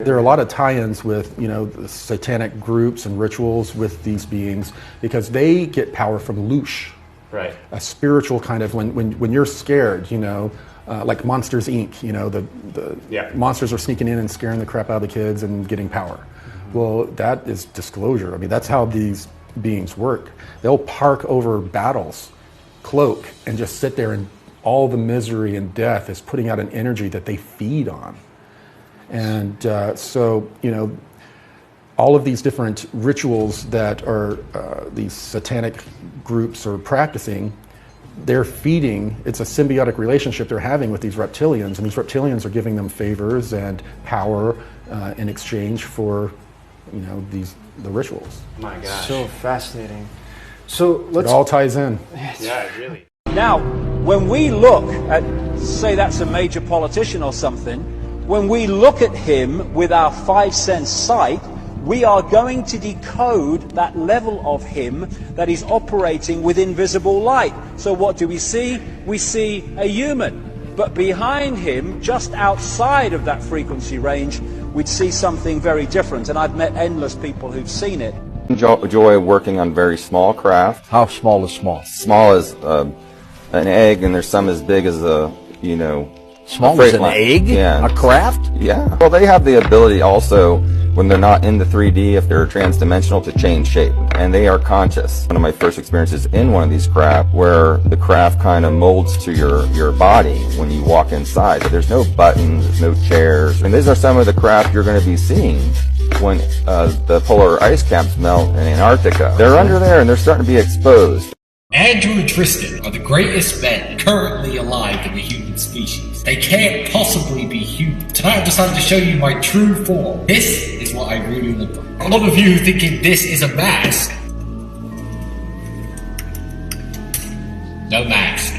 There are a lot of tie-ins with, the satanic groups and rituals with these beings because they get power from loosh. Right. A spiritual kind of, when you're scared, like Monsters, Inc., the monsters are sneaking in and scaring the crap out of the kids and getting power. Mm-hmm. Well, that is disclosure. I mean, that's how these beings work. They'll park over battles, cloak, and just sit there, and all the misery and death is putting out an energy that they feed on. And so, all of these different rituals that are these satanic groups are practicing, they're feeding, it's a symbiotic relationship they're having with these reptilians, and these reptilians are giving them favors and power in exchange for, the rituals. My gosh. So fascinating. So it all ties in. Yeah, really. Now, when we look at, say that's a major politician or something, when we look at him with our five-sense sight, we are going to decode that level of him that is operating with invisible light. So what do we see? We see a human. But behind him, just outside of that frequency range, we'd see something very different. And I've met endless people who've seen it. Enjoy working on very small craft. How small is small? Small as an egg, and there's some as big as Small as an egg? Yeah. A craft? Yeah. Well, they have the ability also, when they're not in the 3D, if they're trans-dimensional, to change shape. And they are conscious. One of my first experiences in one of these craft, where the craft kind of molds to your body when you walk inside. But there's no buttons, there's no chairs. And these are some of the craft you're going to be seeing when the polar ice caps melt in Antarctica. They're under there and they're starting to be exposed. Andrew and Tristan are the greatest men currently alive in the human species. They can't possibly be human. Tonight I decided to show you my true form. This is what I really look like. A lot of you thinking this is a mask. No mask.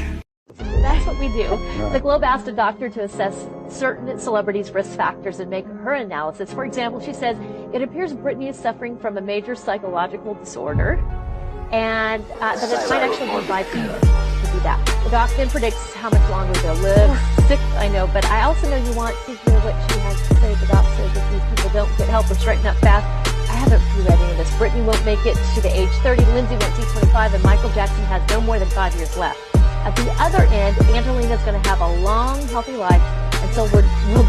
That's what we do. The Globe asked a doctor to assess certain celebrities' risk factors and make her analysis. For example, she says, it appears Britney is suffering from a major psychological disorder, and that it might actually be bipolar to do that. The doc then predicts how much longer they'll live. Sick, I know, but I also know you want to hear what she has to say. The doc says if these people don't get help or straighten up fast, I haven't read any of this. Britney won't make it to the age 30, Lindsay won't see 25, and Michael Jackson has no more than 5 years left. At the other end, Angelina's going to have a long, healthy life, and so will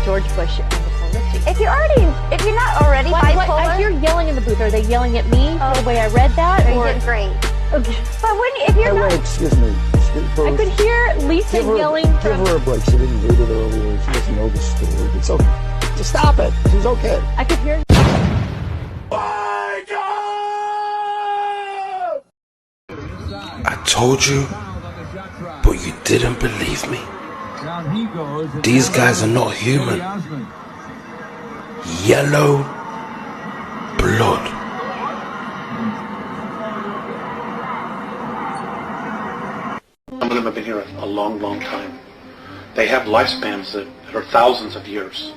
George Bush and Nicole Richie. If you're not already bipolar, I hear yelling in the booth. Are they yelling at me the way I read that? You did great. Okay. But if you're not, Excuse me. I could hear Lisa yelling. Give her a break. She didn't read it earlier. She doesn't know the story. It's okay. Just stop it. She's okay. I could hear. I told you, but you didn't believe me. These guys are not human. Yellow blood. Some of them have been here a long, long time. They have lifespans that are thousands of years.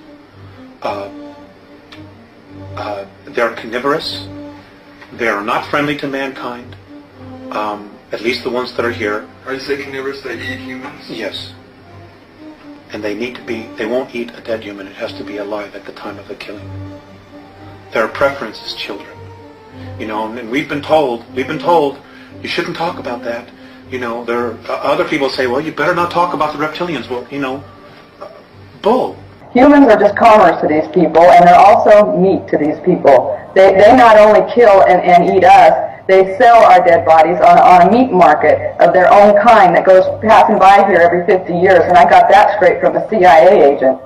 They're carnivorous. They are not friendly to mankind. At least the ones that are here. Are you saying carnivorous, they eat humans? Yes. And they won't eat a dead human. It has to be alive at the time of the killing. Their preference is children. And we've been told you shouldn't talk about that. Other people say, well, you better not talk about the reptilians. Well, bull. Humans are just commerce to these people, and they're also meat to these people. They not only kill and eat us, they sell our dead bodies on a meat market of their own kind that goes passing by here every 50 years, and I got that straight from a CIA agent.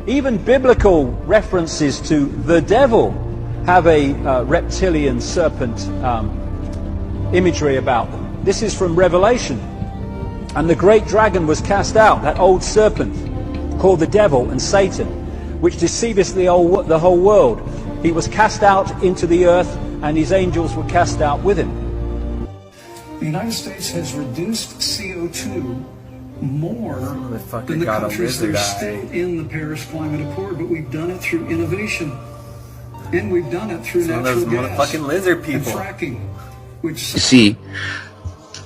Even biblical references to the devil have a reptilian serpent imagery about them. This is from Revelation. And the great dragon was cast out, that old serpent called the devil and Satan, which deceiveth the whole world. He was cast out into the earth, and his angels were cast out with him. The United States has reduced CO2 more than the countries that are still in the Paris Climate Accord, but we've done it through innovation, and we've done it through natural gas lizard people. and fracking. You see,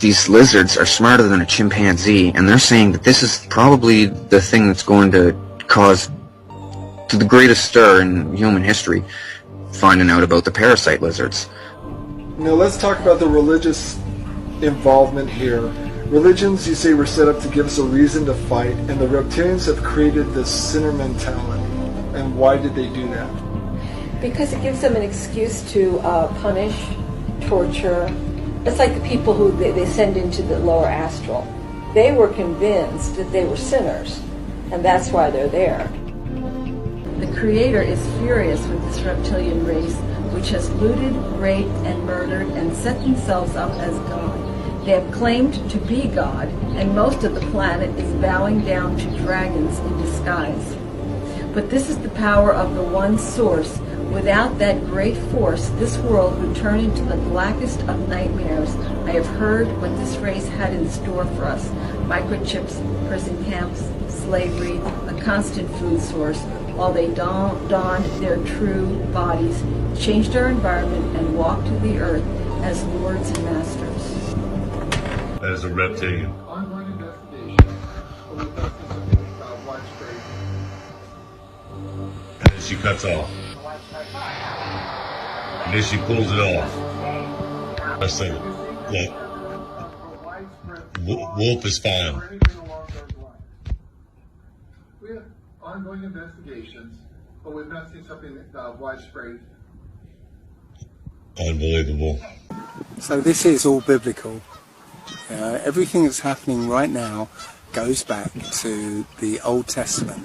these lizards are smarter than a chimpanzee, and they're saying that this is probably the thing that's going to cause to the greatest stir in human history, finding out about the parasite lizards. Now let's talk about the religious involvement here. Religions, you say, were set up to give us a reason to fight, and the reptilians have created this sinner mentality. And why did they do that? Because it gives them an excuse to punish, torture. It's like the people who they send into the lower astral. They were convinced that they were sinners, and that's why they're there. The Creator is furious with this reptilian race, which has looted, raped, and murdered, and set themselves up as God. They have claimed to be God, and most of the planet is bowing down to dragons in disguise. But this is the power of the one source. Without that great force, this world would turn into the blackest of nightmares. I have heard what this race had in store for us. Microchips, prison camps, slavery, a constant food source, while they donned their true bodies, changed our environment, and walked to the earth as lords and masters. That is a reptilian. And then she cuts off. And then she pulls it off. Let's say, look, Wolf is fine. We have ongoing investigations, but we've not seen something widespread. Unbelievable. So this is all biblical. Everything that's happening right now goes back to the Old Testament,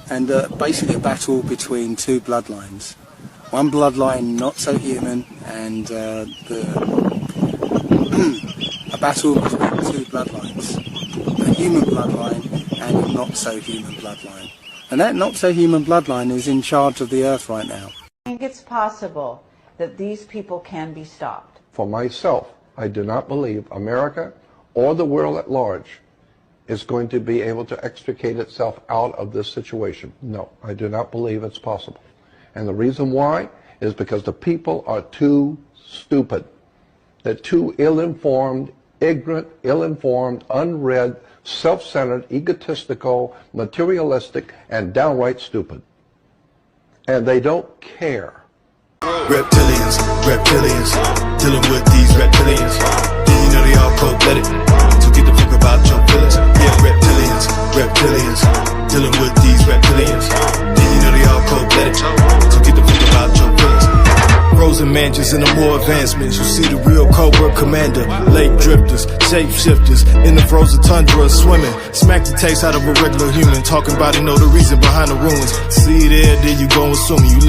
and basically a battle between two bloodlines. One bloodline not so human, and a battle between two bloodlines. A human bloodline and a not so human bloodline. And that not so human bloodline is in charge of the earth right now. I think it's possible that these people can be stopped. For myself, I do not believe America or the world at large is going to be able to extricate itself out of this situation. No, I do not believe it's possible. And the reason why is because the people are too stupid. They're too ill-informed, ignorant, ill-informed, unread, self-centered, egotistical, materialistic, and downright stupid. And they don't care. Reptilians, dealing with these reptilians. Do you know they all cold-blooded? So get the fuck about your feelings. Yeah, reptilians, dealing with these reptilians. Do you know they all cold-blooded? So get the fuck about your feelings. Frozen mansions and the more advancements. You see the real Cobra Commander. Lake drifters, shapeshifters, in the frozen tundra swimming. Smack the taste out of a regular human. Talking about it, know the reason behind the ruins. See there you go assuming you live.